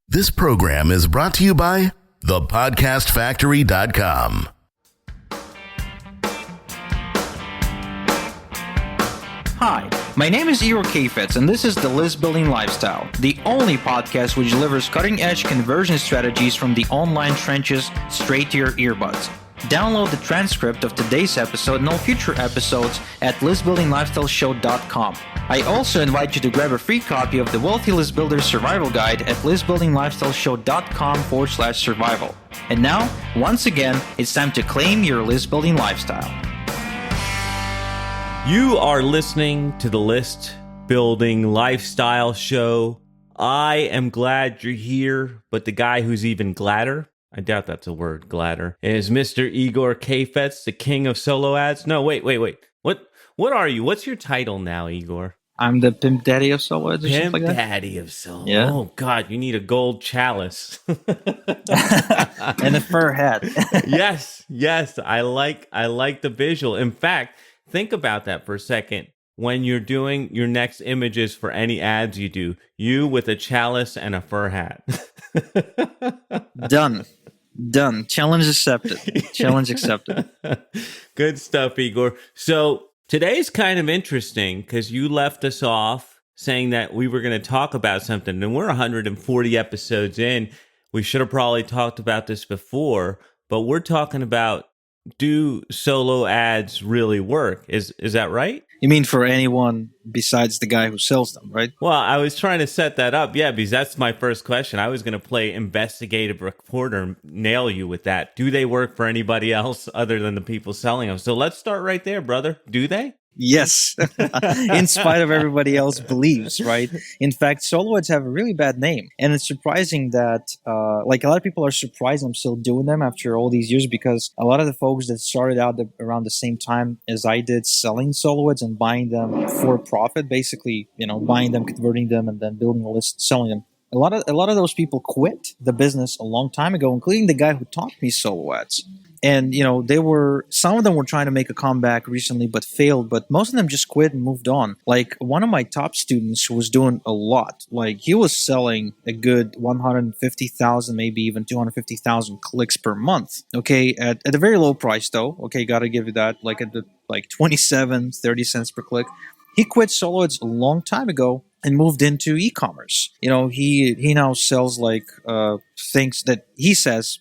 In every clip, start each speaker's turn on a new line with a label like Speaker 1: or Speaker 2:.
Speaker 1: This program is brought to you by thepodcastfactory.com.
Speaker 2: Hi, my name is Igor Kheifets, and this is the List Building Lifestyle, the only podcast which delivers cutting-edge conversion strategies from the online trenches straight to your earbuds. Download the transcript of today's episode and all future episodes at listbuildinglifestyleshow.com. I also invite you to grab a free copy of the Wealthy List Builder Survival Guide at listbuildinglifestyleshow.com/survival. And now, once again, it's time to claim your list building lifestyle.
Speaker 3: You are listening to the List Building Lifestyle Show. I am glad you're here, but the guy who's even gladder, I doubt that's a word, gladder, is Mr. Igor Kheifets, the king of solo ads. No, wait. What are you? What's your title now, Igor?
Speaker 2: I'm the pimp daddy of solo ads or something like that?
Speaker 3: Pimp daddy of solo.
Speaker 2: Yeah.
Speaker 3: Oh, God, you need a gold chalice.
Speaker 2: And a fur hat.
Speaker 3: Yes. I like the visual. In fact, think about that for a second. When you're doing your next images for any ads you do, you with a chalice and a fur hat.
Speaker 2: Done. Challenge accepted.
Speaker 3: Good stuff, Igor. So today's kind of interesting because you left us off saying that we were going to talk about something, and we're 140 episodes in. We should have probably talked about this before, but we're talking about, do solo ads really work? Is that right?
Speaker 2: You mean for anyone besides the guy who sells them, right?
Speaker 3: Well, I was trying to set that up, yeah, because that's my first question. I was going to play investigative reporter and nail you with that. Do they work for anybody else other than the people selling them? So let's start right there, brother. Do they?
Speaker 2: Yes, in spite of everybody else believes, right? In fact, solo ads have a really bad name. And it's surprising that, a lot of people are surprised I'm still doing them after all these years, because a lot of the folks that started out around the same time as I did selling solo ads and buying them for profit, basically, buying them, converting them, and then building a list, selling them. A lot of those people quit the business a long time ago, including the guy who taught me solo ads. And, some of them were trying to make a comeback recently, but failed. But most of them just quit and moved on. Like one of my top students who was doing a lot, like he was selling a good 150,000, maybe even 250,000 clicks per month. Okay. At a very low price though. Okay. Got to give you that, like at the 27, 30 cents per click. He quit solo ads a long time ago and moved into e-commerce. He now sells things that he says,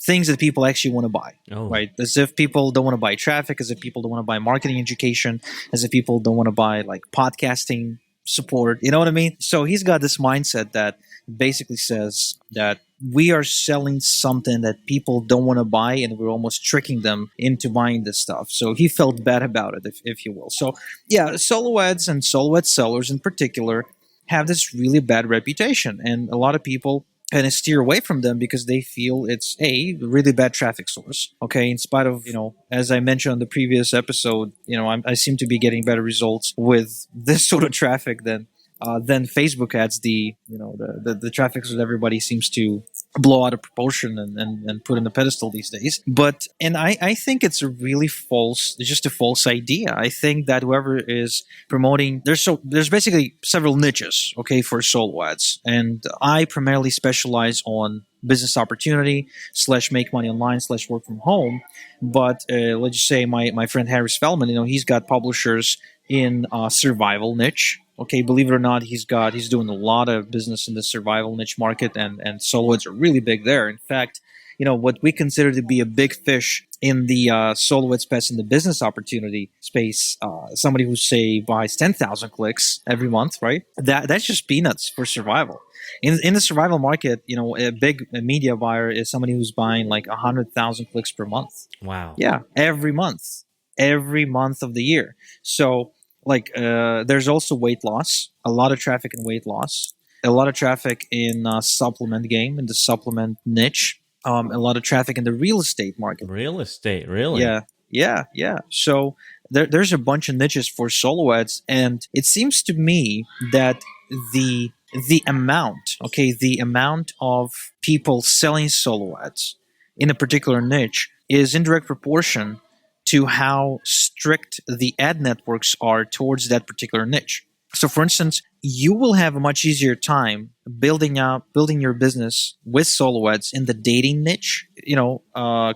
Speaker 2: things that people actually want to buy, right? As if people don't want to buy traffic, as if people don't want to buy marketing education, as if people don't want to buy podcasting support. You know what I mean? So he's got this mindset that basically says that we are selling something that people don't want to buy, and we're almost tricking them into buying this stuff. So he felt bad about it, if you will. So yeah, solo ads and solo ad sellers in particular have this really bad reputation, and a lot of people kind of steer away from them because they feel it's a really bad traffic source. Okay, in spite of, as I mentioned on the previous episode, I seem to be getting better results with this sort of traffic than Facebook ads. The traffic that everybody seems to blow out of proportion and put in the pedestal these days. But I think it's a really false idea. I think that whoever is promoting, there's basically several niches, okay, for solo ads, and I primarily specialize on business opportunity / make money online / work from home. But let's just say my friend Harry Spellman, he's got publishers in survival niche. Okay, believe it or not, he's doing a lot of business in the survival niche market, and solo ads are really big there. In fact, what we consider to be a big fish in the solo ad space, in the business opportunity space, somebody who say buys 10,000 clicks every month, right? That's just peanuts for survival. In the survival market, a big media buyer is somebody who's buying 100,000 clicks per month.
Speaker 3: Wow.
Speaker 2: Yeah, every month of the year. So there's also weight loss, a lot of traffic in weight loss, a lot of traffic in supplement game, in the supplement niche, a lot of traffic in the real estate market.
Speaker 3: Real estate, really?
Speaker 2: Yeah. So there's a bunch of niches for solo ads, and it seems to me that the amount of people selling solo ads in a particular niche is in direct proportion to how strict the ad networks are towards that particular niche. So, for instance, you will have a much easier time building your business with solo ads in the dating niche,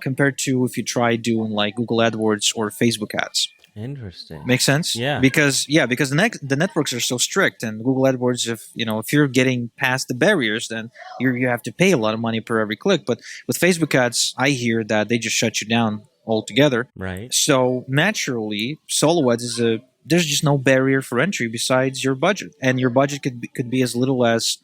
Speaker 2: compared to if you try doing like Google AdWords or Facebook ads.
Speaker 3: Interesting.
Speaker 2: Makes sense?
Speaker 3: Yeah.
Speaker 2: Because the networks are so strict, and Google AdWords, if you're getting past the barriers, then you have to pay a lot of money per every click. But with Facebook ads, I hear that they just shut you down altogether.
Speaker 3: Right.
Speaker 2: So naturally, solo ads there's just no barrier for entry besides your budget, and your budget could be as little as,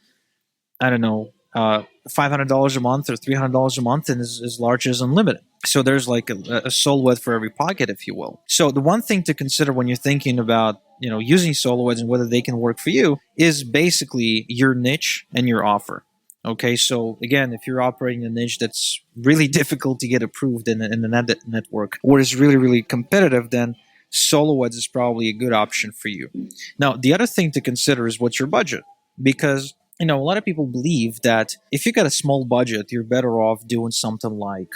Speaker 2: I don't know, $500 a month or $300 a month, and as large as unlimited. So there's like a solo ad for every pocket, if you will. So the one thing to consider when you're thinking about using solo ads and whether they can work for you is basically your niche and your offer. Okay, so again, if you're operating a niche that's really difficult to get approved in the network, or is really, really competitive, then solo ads is probably a good option for you. Now, the other thing to consider is what's your budget, because a lot of people believe that if you got a small budget, you're better off doing something like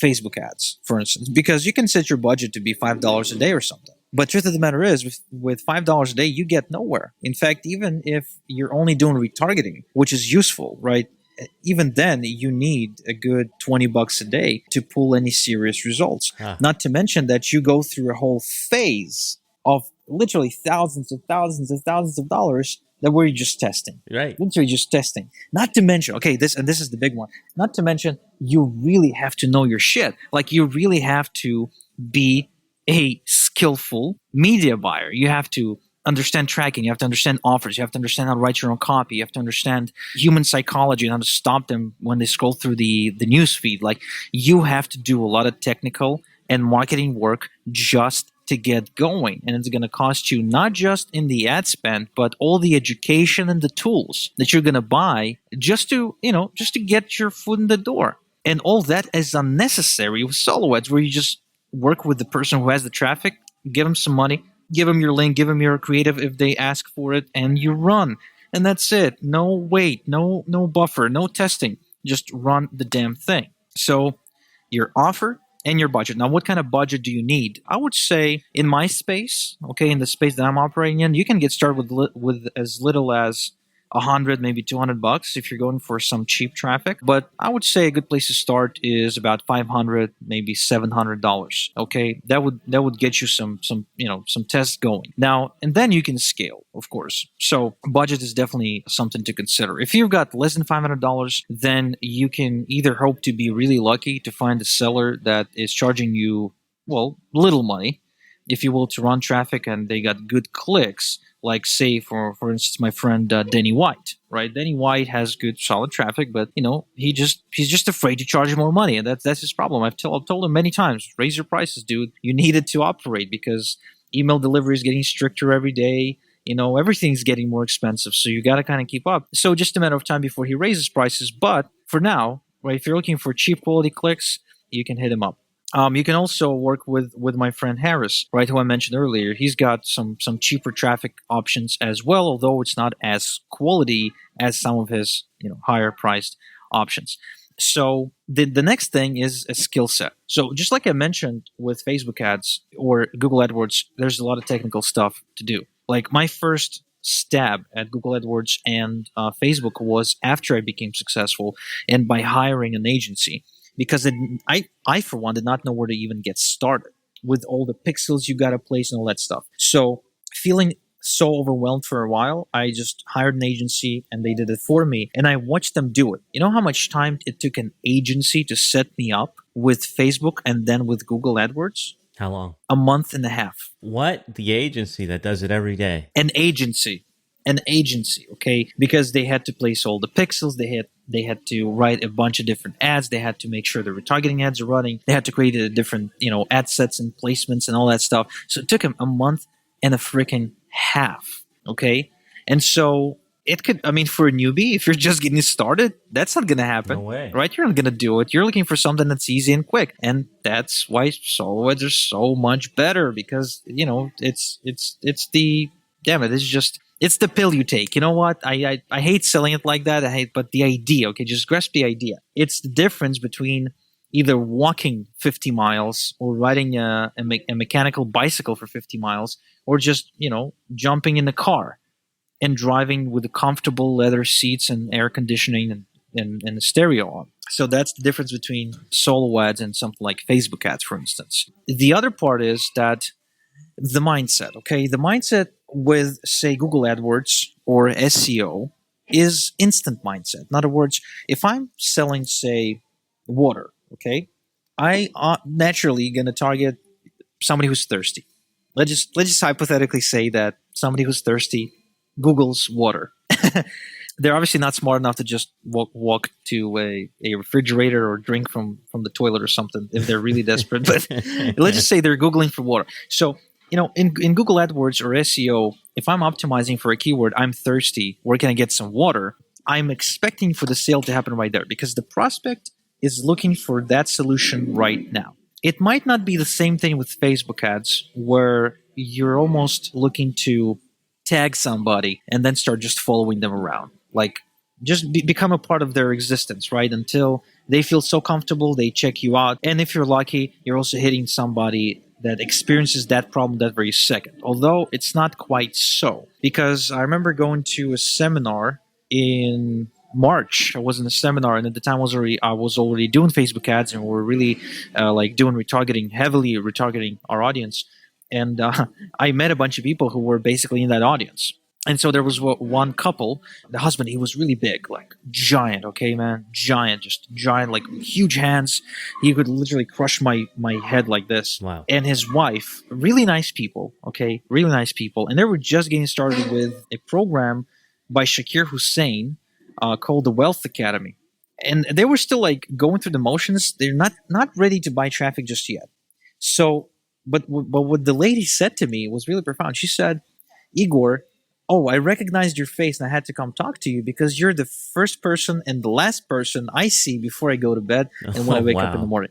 Speaker 2: Facebook ads, for instance, because you can set your budget to be $5 a day or something. But truth of the matter is, with $5 a day, you get nowhere. In fact, even if you're only doing retargeting, which is useful, right? Even then, you need a good $20 a day to pull any serious results. Not to mention that you go through a whole phase of literally thousands of dollars that we're just testing.
Speaker 3: Right.
Speaker 2: Literally just testing. Not to mention, this is the big one. Not to mention, you really have to know your shit. Like, you really have to be a skillful media buyer. You have to understand tracking. You have to understand offers. You have to understand how to write your own copy. You have to understand human psychology and how to stop them when they scroll through the news feed. Like, you have to do a lot of technical and marketing work just to get going, and it's going to cost you not just in the ad spend, but all the education and the tools that you're going to buy just to get your foot in the door. And all that is unnecessary with solo ads, where you just work with the person who has the traffic, give them some money, give them your link, give them your creative if they ask for it, and you run. And that's it. No wait, no buffer, no testing. Just run the damn thing. So your offer and your budget. Now, what kind of budget do you need? I would say in my space, in the space that I'm operating in, you can get started with as little as $100, maybe $200 if you're going for some cheap traffic. But I would say a good place to start is about $500, maybe $700. Okay, that would get you some tests going. Now, and then you can scale, of course. So budget is definitely something to consider. If you've got less than $500, then you can either hope to be really lucky to find a seller that is charging you, little money, if you will, to run traffic, and they got good clicks. Like, say, for instance, my friend Danny White, right? Danny White has good, solid traffic, but he's just afraid to charge more money, and that's his problem. I've told him many times, raise your prices, dude. You need it to operate, because email delivery is getting stricter every day. Everything's getting more expensive, so you got to kind of keep up. So just a matter of time before he raises prices. But for now, right, if you're looking for cheap quality clicks, you can hit him up. You can also work with my friend Harris, right, who I mentioned earlier. He's got some cheaper traffic options as well, although it's not as quality as some of his higher priced options. So the next thing is a skill set. So just like I mentioned with Facebook ads or Google AdWords, there's a lot of technical stuff to do. Like, my first stab at Google AdWords and Facebook was after I became successful, and by hiring an agency. Because I, for one, did not know where to even get started with all the pixels you got to place and all that stuff. So feeling so overwhelmed for a while, I just hired an agency, and they did it for me. And I watched them do it. You know how much time it took an agency to set me up with Facebook and then with Google AdWords?
Speaker 3: How long?
Speaker 2: A month and a half.
Speaker 3: What? The agency that does it every day?
Speaker 2: An agency, okay? Because they had to place all the pixels, they had to write a bunch of different ads, they had to make sure the retargeting ads are running, they had to create a different, ad sets and placements and all that stuff. So it took him a month and a freaking half, okay? And so it could, for a newbie, if you're just getting started, that's not going to happen.
Speaker 3: No way.
Speaker 2: Right? You're not going to do it. You're looking for something that's easy and quick. And that's why solo ads are so much better, because, it's the, damn it, it's the pill you take. You know what? I hate selling it like that. But the idea, okay, just grasp the idea. It's the difference between either walking 50 miles or riding a mechanical bicycle for 50 miles, or just, jumping in a car. and driving with the comfortable leather seats and air conditioning and the stereo on. So that's the difference between solo ads and something like Facebook ads, for instance. The other part is that the mindset, okay? The mindset with, say, Google AdWords or SEO is instant mindset. In other words, if I'm selling, say, water, okay, I naturally going to target somebody who's thirsty. Let's just hypothetically say that somebody who's thirsty Googles water. They're obviously not smart enough to just walk to a refrigerator or drink from the toilet or something if they're really desperate. But let's just say they're Googling for water. So, in Google AdWords or SEO, if I'm optimizing for a keyword, I'm thirsty, where can I get some water? I'm expecting for the sale to happen right there because the prospect is looking for that solution right now. It might not be the same thing with Facebook ads where you're almost looking to tag somebody and then start just following them around. Like, just become a part of their existence, right? Until they feel so comfortable, they check you out. And if you're lucky, you're also hitting somebody that experiences that problem that very second. Although it's not quite so. Because I remember going to a seminar in March. I was in a seminar, and at the time I was already doing Facebook ads, and we were really doing retargeting, heavily retargeting our audience. And I met a bunch of people who were basically in that audience. And so there was one couple, the husband, he was really big, like giant, okay, man, giant, just giant, like huge hands. He could literally crush my head like this.
Speaker 3: Wow.
Speaker 2: And his wife, really nice people, okay, really nice people. And they were just getting started with a program by Shakir Hussein called the Wealth Academy. And they were still like going through the motions. They're not ready to buy traffic just yet. So, but what the lady said to me was really profound. She said, Igor, I recognized your face and I had to come talk to you because you're the first person and the last person I see before I go to bed and when I wake up in the morning.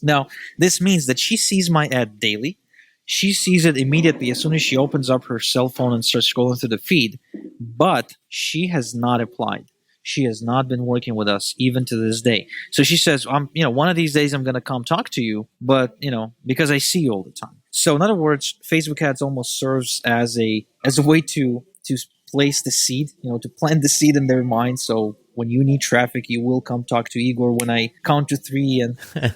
Speaker 2: Now, this means that she sees my ad daily. She sees it immediately as soon as she opens up her cell phone and starts scrolling through the feed, but she has not applied. She has not been working with us even to this day. So she says, one of these days I'm going to come talk to you, but, because I see you all the time. So in other words, Facebook ads almost serves as a way to place the seed, to plant the seed in their mind. So when you need traffic, you will come talk to Igor when I count to 3 and,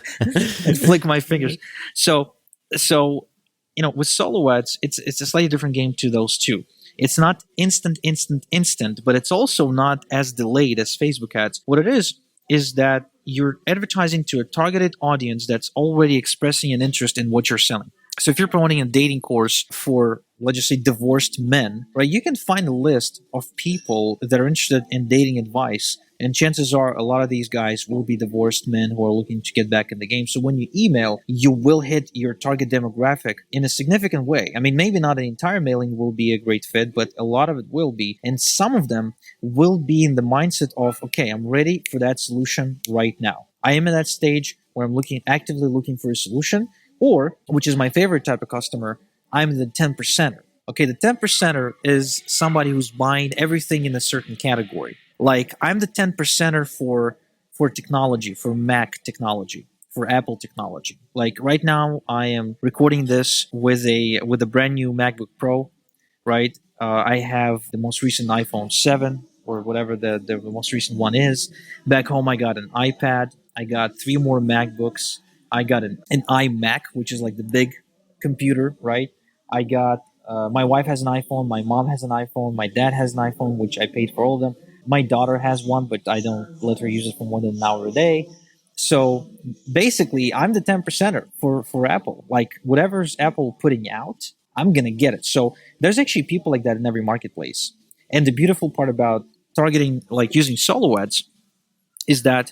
Speaker 2: and flick my fingers. So with solo ads, it's a slightly different game to those two. It's not instant, but it's also not as delayed as Facebook ads. What it is that you're advertising to a targeted audience that's already expressing an interest in what you're selling. So if you're promoting a dating course for, let's just say, divorced men, right, you can find a list of people that are interested in dating advice. And chances are a lot of these guys will be divorced men who are looking to get back in the game. So when you email, you will hit your target demographic in a significant way. I mean, maybe not an entire mailing will be a great fit, but a lot of it will be. And some of them will be in the mindset of, okay, I'm ready for that solution right now. I am in that stage where I'm actively looking for a solution. Or, which is my favorite type of customer, I'm the 10%er. Okay, the 10%er is somebody who's buying everything in a certain category. Like, I'm the 10%er for technology, for Mac technology, for Apple technology. Like, right now, I am recording this with a brand new MacBook Pro, right? I have the most recent iPhone 7, or whatever the most recent one is. Back home, I got an iPad. I got 3 more MacBooks. I got an iMac, which is like the big computer, right? I got, my wife has an iPhone, my mom has an iPhone, my dad has an iPhone, which I paid for all of them. My daughter has one, but I don't let her use it for more than an hour a day. So basically, I'm the 10%er for Apple. Like, whatever's Apple putting out, I'm going to get it. So there's actually people like that in every marketplace. And the beautiful part about targeting, like using solo ads, is that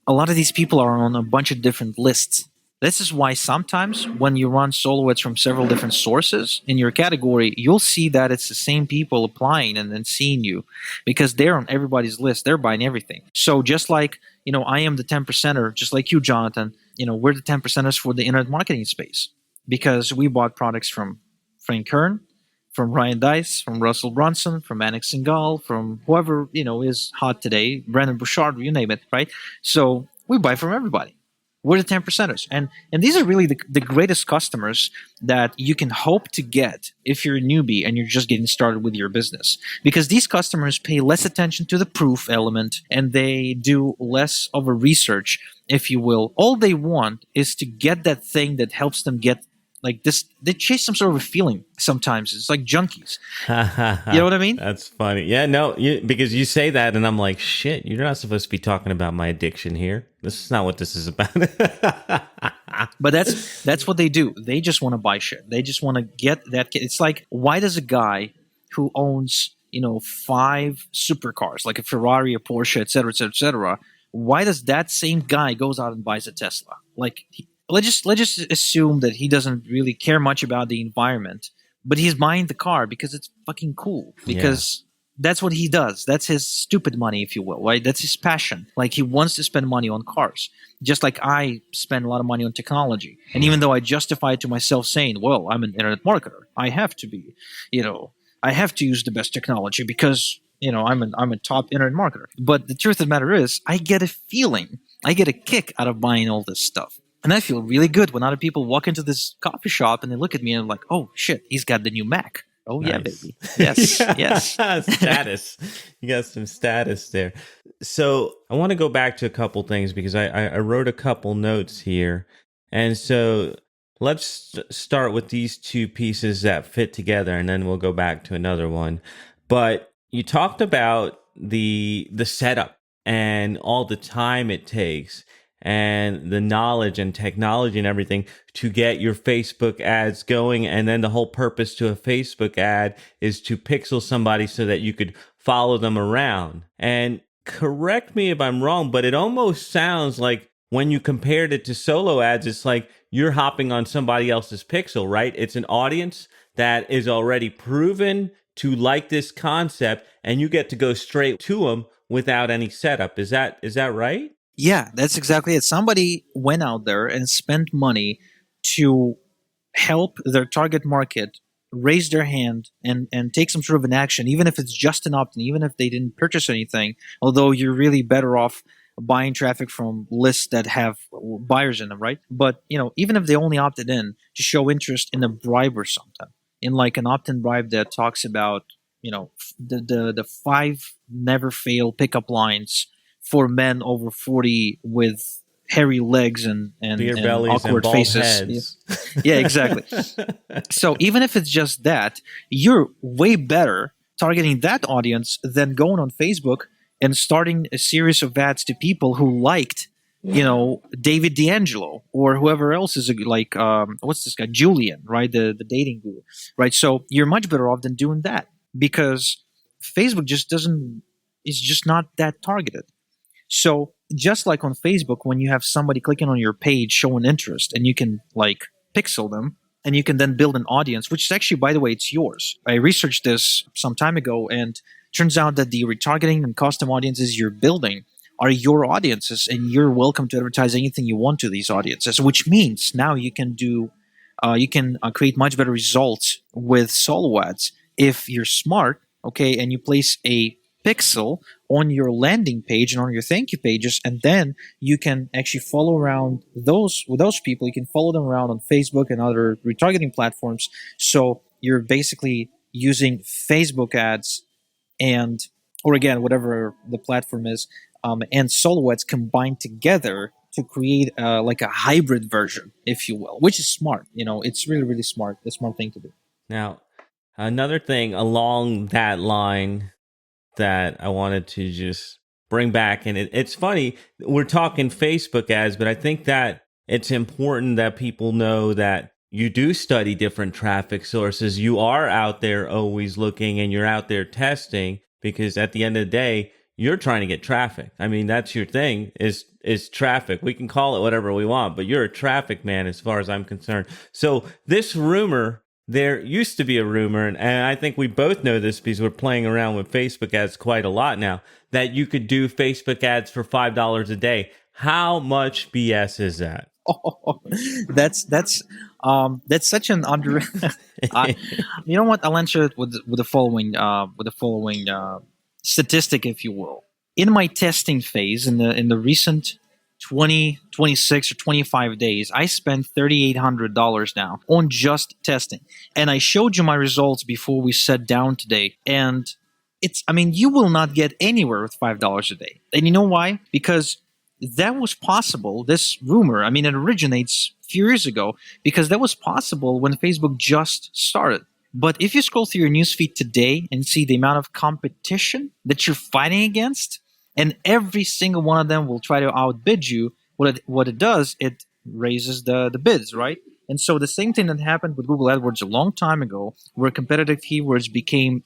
Speaker 2: a lot of these people are on a bunch of different lists. This is why sometimes when you run solo ads from several different sources in your category, you'll see that it's the same people applying and then seeing you because they're on everybody's list. They're buying everything. So just like, I am the 10%er, just like you, Jonathan, we're the 10%ers for the internet marketing space because we bought products from Frank Kern, from Ryan Dice, from Russell Brunson, from Anik Singhal, from whoever, is hot today, Brandon Bouchard, you name it, right? So we buy from everybody. We're the 10 percenters. And these are really the greatest customers that you can hope to get if you're a newbie and you're just getting started with your business. Because these customers pay less attention to the proof element and they do less of a research, if you will. All they want is to get that thing that helps them get like this. They chase some sort of a feeling sometimes. It's like junkies. You know what I mean?
Speaker 3: That's funny. Yeah, no, because you say that and I'm like, shit, you're not supposed to be talking about my addiction here. This is not what this is about.
Speaker 2: But that's what they do. They just want to buy shit. They just want to get that. It's like, why does a guy who owns, 5 supercars, like a Ferrari, a Porsche, et cetera, et cetera, et cetera, why does that same guy goes out and buys a Tesla? Like, let's just assume that he doesn't really care much about the environment, but he's buying the car because it's fucking cool. Because that's what he does. That's his stupid money, if you will, right? That's his passion. Like, he wants to spend money on cars, just like I spend a lot of money on technology. And even though I justify it to myself saying, well, I'm an internet marketer, I have to be, I have to use the best technology because, I'm a top internet marketer. But the truth of the matter is, I get a feeling, I get a kick out of buying all this stuff. And I feel really good when other people walk into this coffee shop and they look at me and I'm like, oh shit, he's got the new Mac. Oh, nice. Yeah, baby. Yes, yes.
Speaker 3: Status. You got some status there. So I want to go back to a couple things because I wrote a couple notes here. And so let's start with these two pieces that fit together, and then we'll go back to another one. But you talked about the setup and all the time it takes and the knowledge and technology and everything to get your Facebook ads going. And then the whole purpose to a Facebook ad is to pixel somebody so that you could follow them around. And correct me if I'm wrong, but it almost sounds like when you compared it to solo ads, it's like you're hopping on somebody else's pixel, right? It's an audience that is already proven to like this concept, and you get to go straight to them without any setup. Is that right?
Speaker 2: Yeah, that's exactly it. Somebody went out there and spent money to help their target market raise their hand and take some sort of an action, even if it's just an opt-in, even if they didn't purchase anything, although you're really better off buying traffic from lists that have buyers in them, right? But, even if they only opted in to show interest in a bribe or something, in like an opt-in bribe that talks about, the 5 never fail pickup lines for men over 40 with hairy legs and awkward
Speaker 3: and
Speaker 2: faces. Yeah, exactly. So even if it's just that, you're way better targeting that audience than going on Facebook and starting a series of ads to people who liked, David D'Angelo or whoever else is like, what's this guy? Julian, right? The dating guru, right? So you're much better off than doing that because Facebook is just not that targeted. So just like on Facebook, when you have somebody clicking on your page showing interest and you can like pixel them and you can then build an audience, which is actually, by the way, it's yours. I researched this some time ago and turns out that the retargeting and custom audiences you're building are your audiences and you're welcome to advertise anything you want to these audiences, which means now you can create much better results with solo ads if you're smart, okay, and you place a pixel on your landing page and on your thank you pages, and then you can actually follow around those people. You can follow them around on Facebook and other retargeting platforms. So you're basically using Facebook ads or again, whatever the platform is, and solo ads combined together to create like a hybrid version, if you will, which is smart. It's really, really smart. A smart thing to do.
Speaker 3: Now, another thing along that line that I wanted to just bring back. And it's funny, we're talking Facebook ads, but I think that it's important that people know that you do study different traffic sources. You are out there always looking and you're out there testing because at the end of the day, you're trying to get traffic. I mean, that's your thing is traffic. We can call it whatever we want, but you're a traffic man as far as I'm concerned. So this rumor, there used to be a rumor, and I think we both know this because we're playing around with Facebook ads quite a lot now, that you could do Facebook ads for $5 a day. How much BS is that?
Speaker 2: Oh, that's such an under. You know what? I'll answer it with the following statistic, if you will. In my testing phase, in the recent 20, 26, or 25 days, I spent $3,800 now on just testing. And I showed you my results before we sat down today. And you will not get anywhere with $5 a day. And you know why? Because that was possible. This rumor, it originates a few years ago because that was possible when Facebook just started. But if you scroll through your newsfeed today and see the amount of competition that you're fighting against, and every single one of them will try to outbid you, what it does, it raises the bids, right? And so the same thing that happened with Google AdWords a long time ago, where competitive keywords became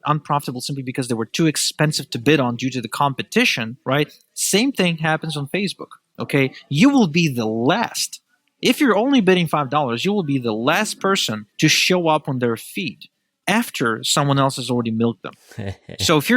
Speaker 2: unprofitable simply because they were too expensive to bid on due to the competition, right? Same thing happens on Facebook, okay? You will be the last. If you're only bidding $5, you will be the last person to show up on their feed after someone else has already milked them. So if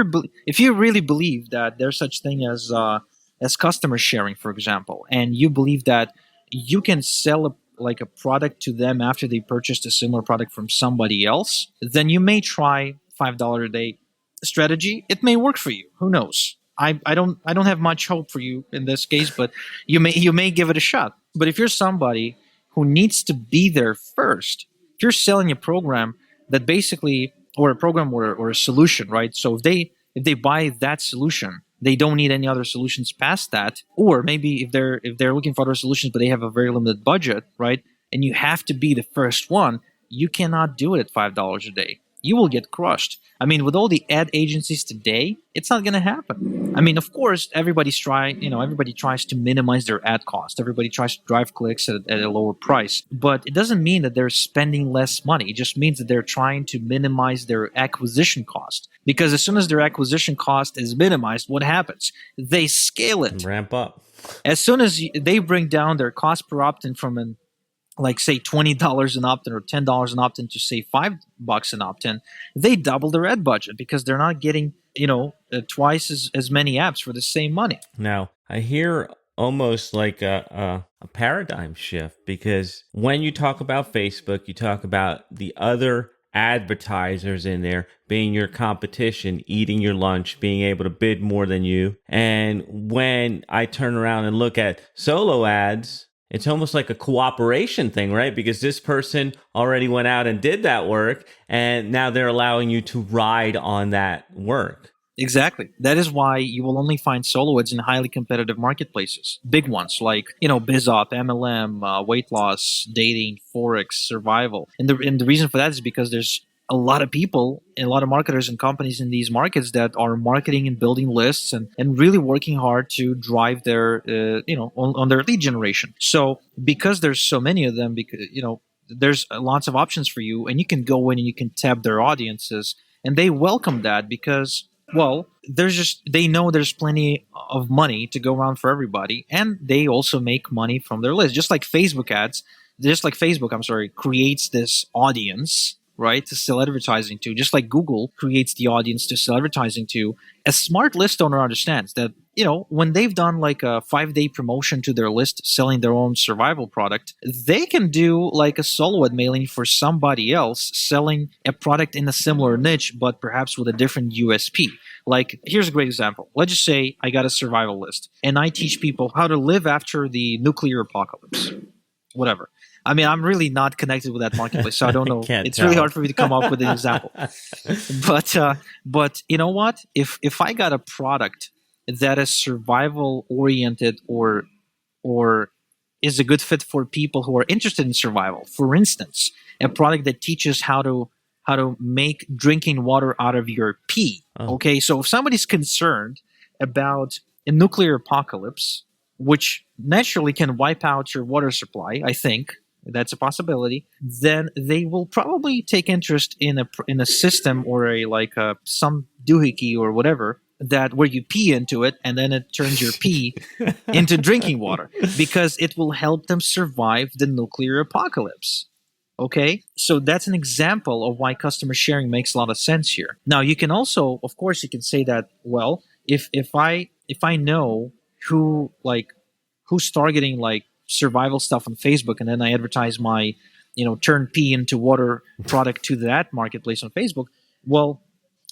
Speaker 2: you really believe that there's such thing as customer sharing, for example, and you believe that you can sell a product to them after they purchased a similar product from somebody else, then you may try $5 a day strategy. It may work for you. Who knows? I don't have much hope for you in this case, but you may give it a shot. But if you're somebody who needs to be there first, if you're selling a program that basically, or a program or a solution, right? So if they buy that solution, they don't need any other solutions past that. Or maybe if they're looking for other solutions, but they have a very limited budget, right? And you have to be the first one, you cannot do it at $5 a day. You will get crushed. With all the ad agencies today, it's not going to happen. Of course, everybody tries to minimize their ad cost. Everybody tries to drive clicks at a lower price. But it doesn't mean that they're spending less money. It just means that they're trying to minimize their acquisition cost. Because as soon as their acquisition cost is minimized, what happens? They scale it.
Speaker 3: Ramp up.
Speaker 2: As soon as they bring down their cost per opt-in from say $20 an opt-in or $10 an opt-in to say $5 an opt-in, they double their ad budget because they're not getting, twice as many apps for the same money.
Speaker 3: Now, I hear almost like a paradigm shift, because when you talk about Facebook, you talk about the other advertisers in there being your competition, eating your lunch, being able to bid more than you. And when I turn around and look at solo ads, it's almost like a cooperation thing, right? Because this person already went out and did that work, and now they're allowing you to ride on that work.
Speaker 2: Exactly. That is why you will only find solo ads in highly competitive marketplaces. Big ones like, BizOp, MLM, weight loss, dating, Forex, survival. And the reason for that is because there's a lot of people and a lot of marketers and companies in these markets that are marketing and building lists and really working hard to drive their, on their lead generation. So because there's so many of them, because, there's lots of options for you, and you can go in and you can tap their audiences, and they welcome that because, well, they know there's plenty of money to go around for everybody, and they also make money from their list. Just like Facebook, creates this audience, right, to sell advertising to, just like Google creates the audience to sell advertising to. A smart list owner understands that, when they've done like a 5-day promotion to their list selling their own survival product, they can do like a solo ad mailing for somebody else selling a product in a similar niche, but perhaps with a different USP. Like, here's a great example. Let's just say I got a survival list and I teach people how to live after the nuclear apocalypse, whatever. I'm really not connected with that marketplace, so I don't know. It's really hard for me to come up with an example. But you know what? If I got a product that is survival oriented or is a good fit for people who are interested in survival, for instance, a product that teaches how to make drinking water out of your pee. Oh. Okay, so if somebody's concerned about a nuclear apocalypse, which naturally can wipe out your water supply, I think that's a possibility, then they will probably take interest in a system or some doohickey or whatever where you pee into it and then it turns your pee into drinking water, because it will help them survive the nuclear apocalypse. Okay, so that's an example of why customer sharing makes a lot of sense here. Now, you can also, of course, you can say that, well, if I know who's targeting survival stuff on Facebook, and then I advertise my, turn pee into water product to that marketplace on Facebook, well,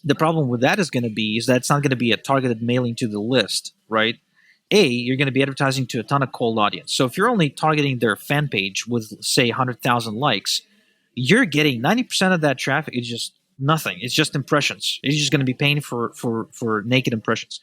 Speaker 2: the problem with that is that it's not going to be a targeted mailing to the list, right? you're going to be advertising to a ton of cold audience. So if you're only targeting their fan page with, say, 100,000 likes, you're getting 90% of that traffic is just nothing. It's just impressions. It's just going to be paying for naked impressions.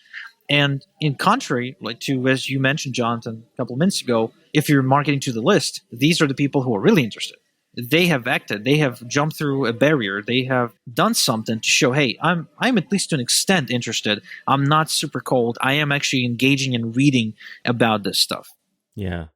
Speaker 2: And in contrary, like to, as you mentioned, Jonathan, a couple of minutes ago, if you're marketing to the list, these are the people who are really interested. They have acted. They have jumped through a barrier. They have done something to show, hey, I'm at least to an extent interested. I'm not super cold. I am actually engaging and reading about this stuff.
Speaker 3: Yeah.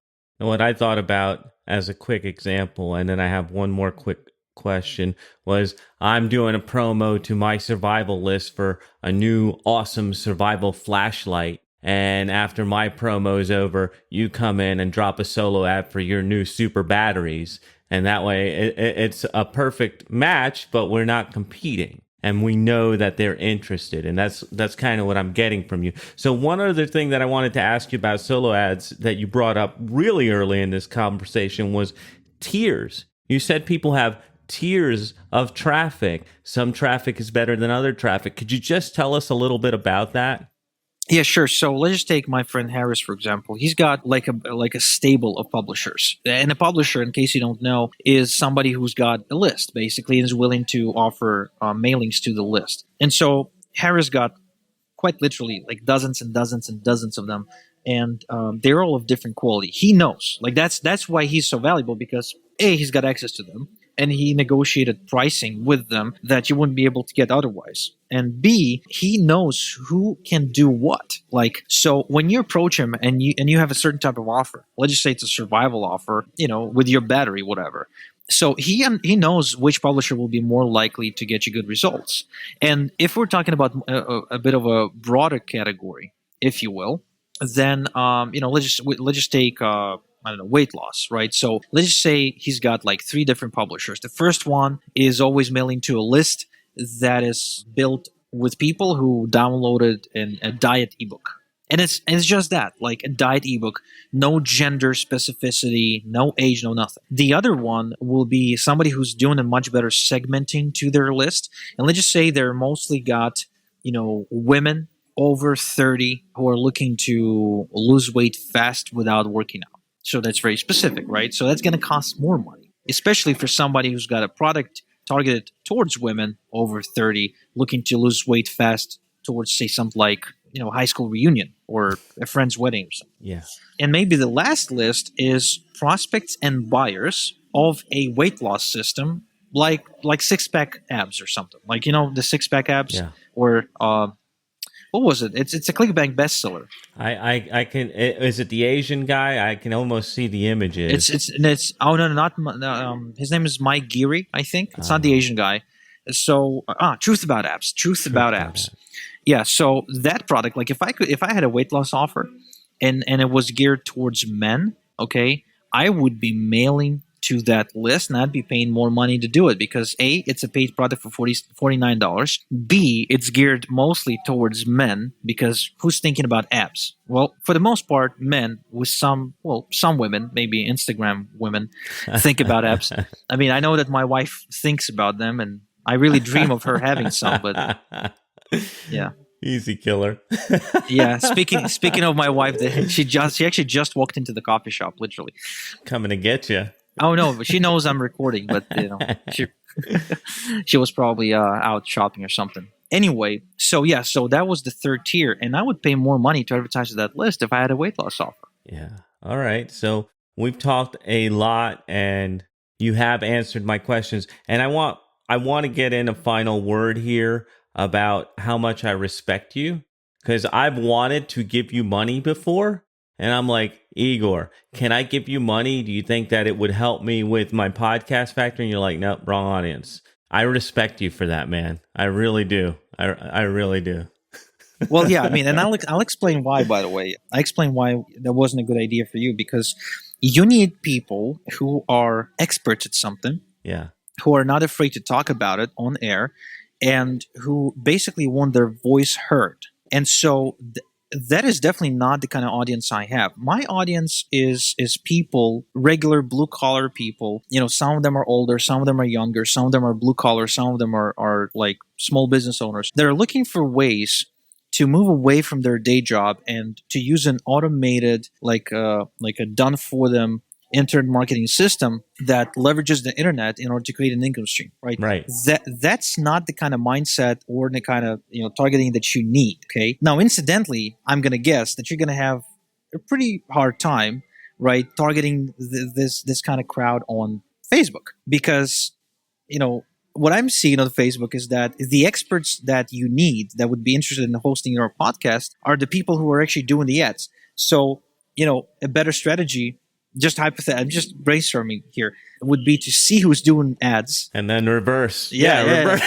Speaker 3: And what I thought about as a quick example, and then I have one more quick question, was I'm doing a promo to my survival list for a new awesome survival flashlight. And after my promo is over, you come in and drop a solo ad for your new super batteries. And that way it's a perfect match, but we're not competing. And we know that they're interested. And that's kind of what I'm getting from you. So one other thing that I wanted to ask you about solo ads that you brought up really early in this conversation was tiers. You said people have tiers of traffic. Some traffic is better than other traffic. Could you just tell us a little bit about that?
Speaker 2: Yeah, sure. So let's just take my friend Harris, for example. He's got like a stable of publishers. And a publisher, in case you don't know, is somebody who's got a list, basically, and is willing to offer mailings to the list. And so Harris got quite literally like dozens and dozens and dozens of them. And they're all of different quality. He knows. Like that's why he's so valuable, because A, he's got access to them, and he negotiated pricing with them that you wouldn't be able to get otherwise. And B, he knows who can do what. Like, so when you approach him and you have a certain type of offer, let's just say it's a survival offer, with your battery, whatever. So he knows which publisher will be more likely to get you good results. And if we're talking about a bit of a broader category, if you will, then let's just take weight loss, right? So let's just say he's got like 3 different publishers. The first one is always mailing to a list that is built with people who downloaded a diet ebook. And it's just that, like a diet ebook, no gender specificity, no age, no nothing. The other one will be somebody who's doing a much better segmenting to their list. And let's just say they're mostly got, women over 30 who are looking to lose weight fast without working out. So that's very specific, right? So that's going to cost more money, especially for somebody who's got a product targeted towards women over 30 looking to lose weight fast towards, say, something like, high school reunion or a friend's wedding or something.
Speaker 3: Yeah.
Speaker 2: And maybe the last list is prospects and buyers of a weight loss system like six-pack abs or something. Like, the six-pack abs,
Speaker 3: Yeah.
Speaker 2: or what was it? It's a ClickBank bestseller.
Speaker 3: I can. Is it the Asian guy? I can almost see the images.
Speaker 2: It's oh no, not his name is Mike Geary, I think. It's not the Asian guy. So Truth About Abs. Yeah. So that product, like if I had a weight loss offer, and it was geared towards men, okay, I would be mailing to that list, and I'd be paying more money to do it because A, it's a paid product for $49. B, it's geared mostly towards men because who's thinking about abs? Well, for the most part, men with some women, maybe Instagram women, think about abs. I mean, I know that my wife thinks about them, and I really dream of her having some, but yeah.
Speaker 3: Easy killer.
Speaker 2: Yeah. Speaking of my wife, she actually just walked into the coffee shop, literally.
Speaker 3: Coming to get you.
Speaker 2: Oh no, but she knows I'm recording, but she was probably out shopping or something. Anyway, so that was the third tier, and I would pay more money to advertise to that list if I had a weight loss offer.
Speaker 3: Yeah. All right. So we've talked a lot, and you have answered my questions, and I want to get in a final word here about how much I respect you, because I've wanted to give you money before. And I'm like, Igor, can I give you money? Do you think that it would help me with my podcast factory? And you're like, nope, wrong audience. I respect you for that, man. I really do. I really do.
Speaker 2: Well, yeah, I mean, and I'll explain why, by the way. I explain why that wasn't a good idea for you, because you need people who are experts at something.
Speaker 3: Yeah.
Speaker 2: Who are not afraid to talk about it on air, and who basically want their voice heard. And so that is definitely not the kind of audience I have. My audience is people, regular blue-collar people. Some of them are older, some of them are younger, some of them are blue-collar, some of them are like small business owners. They're looking for ways to move away from their day job and to use an automated, like a done for them internet marketing system that leverages the internet in order to create an income stream, right?
Speaker 3: Right.
Speaker 2: That's not the kind of mindset or the kind of targeting that you need. Okay. Now, incidentally, I'm going to guess that you're going to have a pretty hard time, right, targeting this kind of crowd on Facebook because what I'm seeing on Facebook is that the experts that you need that would be interested in hosting your podcast are the people who are actually doing the ads. So, a better strategy, just hypothetical, I'm just brainstorming here, would be to see who's doing ads.
Speaker 3: And then reverse.
Speaker 2: Yeah.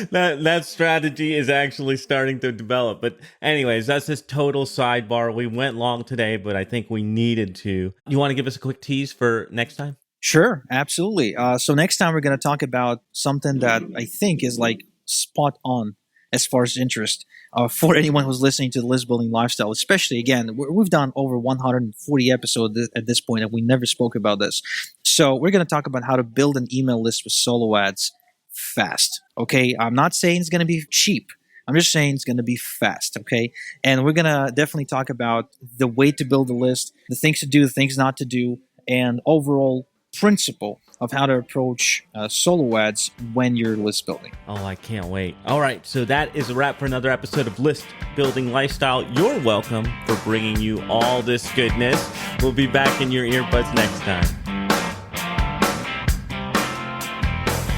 Speaker 3: That strategy is actually starting to develop. But anyways, that's this total sidebar. We went long today, but I think we needed to. You want to give us a quick tease for next time?
Speaker 2: Sure, absolutely. So next time we're going to talk about something that I think is like spot on as far as interest for anyone who's listening to the List Building Lifestyle, especially, again, we've done over 140 episodes at this point and we never spoke about this. So we're going to talk about how to build an email list with solo ads fast, okay? I'm not saying it's going to be cheap. I'm just saying it's going to be fast, okay? And we're going to definitely talk about the way to build a list, the things to do, the things not to do, and overall principle of how to approach solo ads when you're list building.
Speaker 3: Oh, I can't wait. All right, so that is a wrap for another episode of List Building Lifestyle. You're welcome for bringing you all this goodness. We'll be back in your earbuds next time.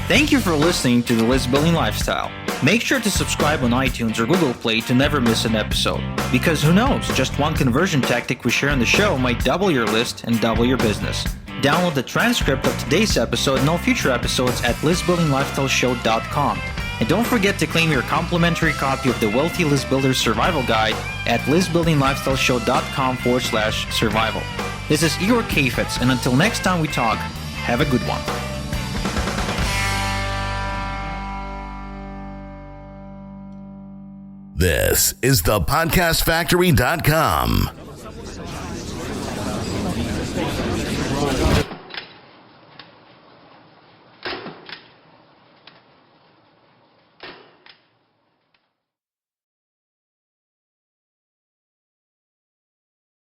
Speaker 2: Thank you for listening to the List Building Lifestyle. Make sure to subscribe on iTunes or Google Play to never miss an episode. Because who knows, just one conversion tactic we share on the show might double your list and double your business. Download the transcript of today's episode and all future episodes at listbuildinglifestyleshow.com. And don't forget to claim your complimentary copy of the Wealthy List Builder Survival Guide at listbuildinglifestyleshow.com/survival. This is Igor Kheifets, and until next time we talk, have a good one.
Speaker 1: This is thepodcastfactory.com.